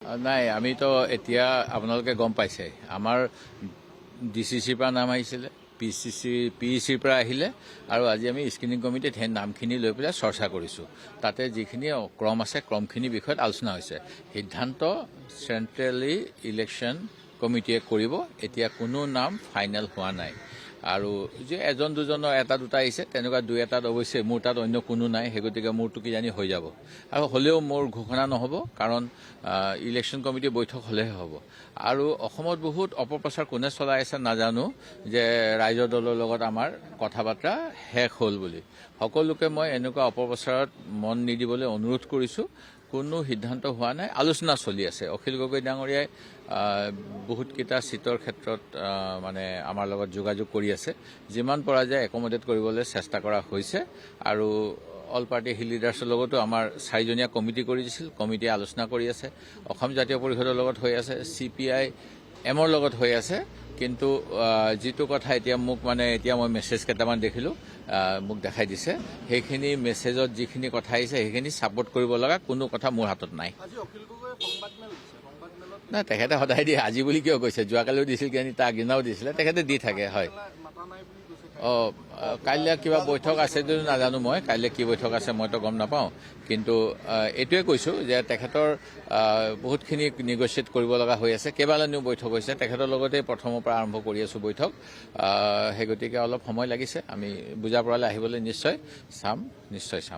নাই আমিতো এতিয়া আপোনালোকে গম পাইছে আমাৰ ডিচিচিৰ পৰা নাম আহিছিলে পিইচিৰ পৰা আহিলে আৰু আজি আমি স্ক্ৰিনিং কমিটিত সেই নামখিনি লৈ পেলাই চৰ্চা কৰিছোঁ তাতে যিখিনি ক্ৰম আছে ক্ৰমখিনিৰ বিষয়ত আলোচনা হৈছে সিদ্ধান্ত চেণ্ট্ৰেলি ইলেকশ্যন কমিটিয়ে কৰিব এতিয়া কোনো নাম ফাইনেল হোৱা নাই আৰু যে এজন দুজনৰ এটা দুটা আহিছে তেনেকুৱা দুই এটাত অৱশ্যে মোৰ তাত অন্য কোনো নাই সেই গতিকে মোৰটো কিজানি হৈ যাব আৰু হ'লেও মোৰ ঘোষণা নহ'ব কাৰণ ইলেকশ্যন কমিটিৰ বৈঠক হ'লেহে হ'ব আৰু অসমত বহুত অপপ্ৰচাৰ কোনে চলাই আছে নাজানো যে ৰাইজৰ দলৰ লগত আমাৰ কথা বাৰ্তা শেষ হ'ল বুলি সকলোকে মই এনেকুৱা অপপ্ৰচাৰত মন নিদিবলৈ অনুৰোধ কৰিছোঁ কোনো সিদ্ধান্ত হোৱা নাই আলোচনা চলি আছে অখিল গগৈ ডাঙৰীয়াই বহুতকেইটা চিটৰ ক্ষেত্ৰত মানে আমাৰ লগত যোগাযোগ কৰি আছে যিমান পৰা যায় একমডেট কৰিবলৈ চেষ্টা কৰা হৈছে আৰু অল পাৰ্টি হিল লিডাৰ্ছৰ লগতো আমাৰ 4জনীয়া কমিটি কৰি দিছিল কমিটিয়ে আলোচনা কৰি আছে অসম জাতীয় পৰিষদৰ লগত হৈ আছে CPIMৰ লগত হৈ আছে কিন্তু যিটো কথা এতিয়া মোক মানে এতিয়া মই মেছেজ কেইটামান দেখিলোঁ মোক দেখাই দিছে সেইখিনি মেছেজত যিখিনি কথা আহিছে সেইখিনি ছাপোৰ্ট কৰিব লগা কোনো কথা মোৰ হাতত নাই নাই তেখেতে সদায় দিয়ে আজি বুলি কিয় কৈছে যোৱাকালিও দিছিল কিজানি তাৰ আগদিনাও দিছিলে তেখেতে দি থাকে হয় কাইলৈ কিবা বৈঠক আছে যদিও নাজানো মই কাইলৈ কি বৈঠক আছে মইতো গম নাপাওঁ কিন্তু এইটোৱে কৈছোঁ যে তেখেতৰ বহুতখিনি নিগচিয়েট কৰিব লগা হৈ আছে কেইবালানিও বৈঠক হৈছে তেখেতৰ লগতে প্ৰথমৰ পৰা আৰম্ভ কৰি আছোঁ বৈঠক সেই গতিকে অলপ সময় লাগিছে আমি বুজা পৰালৈ আহিবলৈ নিশ্চয় চাম